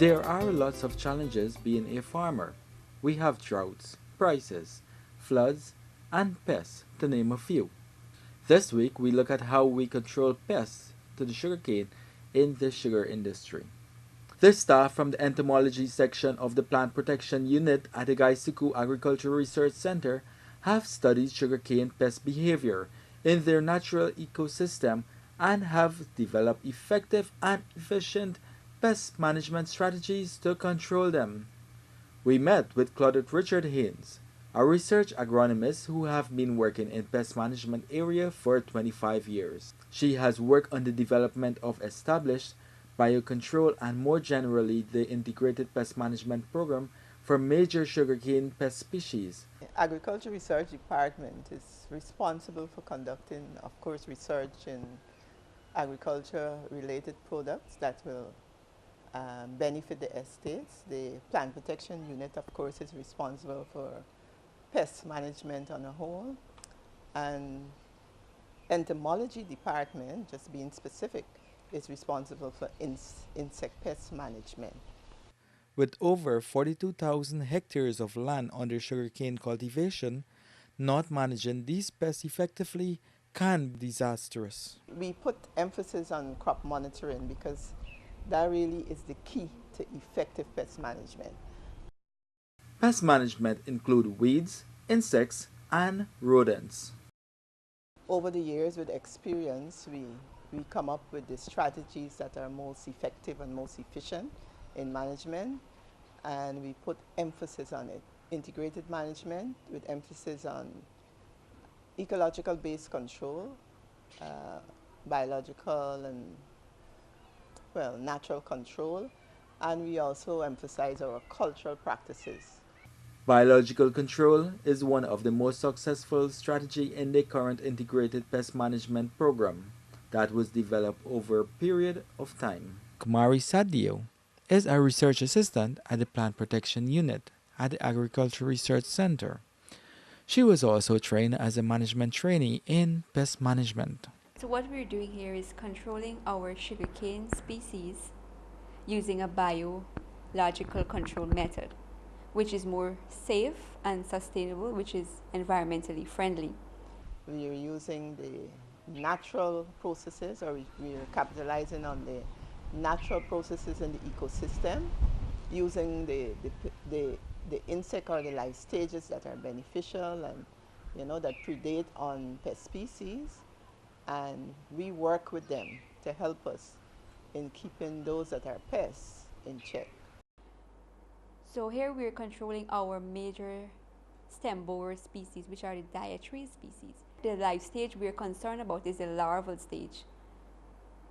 There are lots of challenges being a farmer. We have droughts, prices, floods, and pests, to name a few. This week we look at how we control pests to the sugarcane in the sugar industry. This staff from the entomology section of the plant protection unit at the Gaisuku Agricultural Research Center have studied sugarcane pest behavior in their natural ecosystem and have developed effective and efficient pest management strategies to control them. We met with Claudette Richard Haynes, a research agronomist who have been working in pest management area for 25 years. She has worked on the development of established biocontrol and more generally the integrated pest management program for major sugarcane pest species. Agriculture Research Department is responsible for conducting, of course, research in agriculture-related products that will benefit the estates. The plant protection unit, of course, is responsible for pest management on a whole. And entomology department, just being specific, is responsible for insect pest management. With over 42,000 hectares of land under sugarcane cultivation, not managing these pests effectively can be disastrous. We put emphasis on crop monitoring because that really is the key to effective pest management. Pest management include weeds, insects, and rodents. Over the years, with experience, we come up with the strategies that are most effective and most efficient in management, and we put emphasis on it. Integrated management with emphasis on ecological based control, biological and, well, natural control, and we also emphasize our cultural practices. Biological control is one of the most successful strategy in the current integrated pest management program that was developed over a period of time. Kumari Sadio is a research assistant at the plant protection unit at the Agricultural Research Center. She was also trained as a management trainee in pest management. So what we're doing here is controlling our sugarcane species using a biological control method, which is more safe and sustainable, which is environmentally friendly. We are using the natural processes, or we are capitalizing on the natural processes in the ecosystem, using the insect or the life stages that are beneficial and that predate on pest species, and we work with them to help us in keeping those that are pests in check. So here we're controlling our major stem borer species, which are the dietary species. The life stage we're concerned about is the larval stage,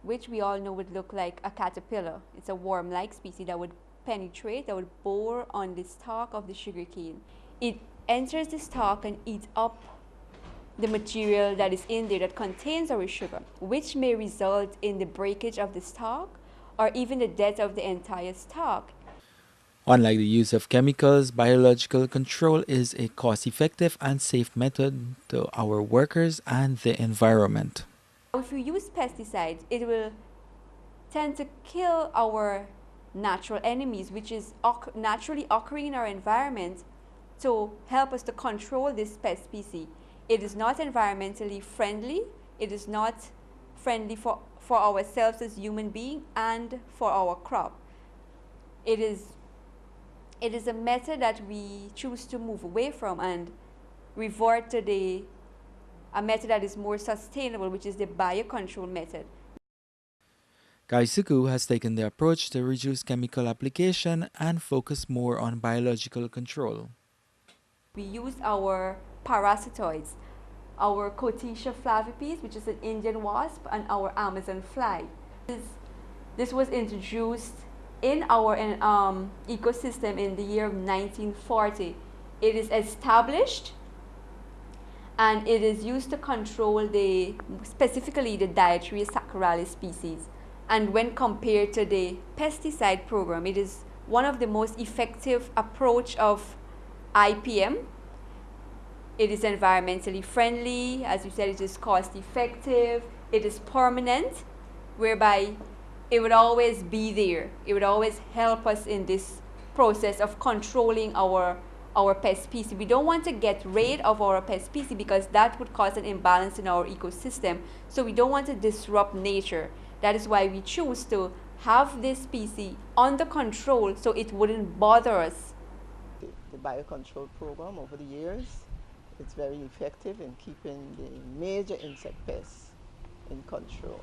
which we all know would look like a caterpillar. It's a worm-like species that would penetrate, that would bore on the stalk of the sugarcane. It enters the stalk and eats up the material that is in there that contains our sugar, which may result in the breakage of the stalk or even the death of the entire stalk. Unlike the use of chemicals, biological control is a cost-effective and safe method to our workers and the environment. If you use pesticides, it will tend to kill our natural enemies, which is naturally occurring in our environment, to help us to control this pest species. It is not environmentally friendly. It is not friendly for ourselves as human beings and for our crop. It is a method that we choose to move away from and revert to a method that is more sustainable, which is the biocontrol method. Gaisuku has taken the approach to reduce chemical application and focus more on biological control. We use our parasitoids, our Cotetia flavipes, which is an Indian wasp, and our Amazon fly. This was introduced in our ecosystem in the year of 1940. It is established and it is used to control specifically the dietary Saccharales species. And when compared to the pesticide program, it is one of the most effective approach of IPM. It is environmentally friendly, as you said, it is cost effective, it is permanent, whereby it would always be there. It would always help us in this process of controlling our pest species. We don't want to get rid of our pest species because that would cause an imbalance in our ecosystem. So we don't want to disrupt nature. That is why we choose to have this species under control so it wouldn't bother us. The biocontrol program over the years, it's very effective in keeping the major insect pests in control.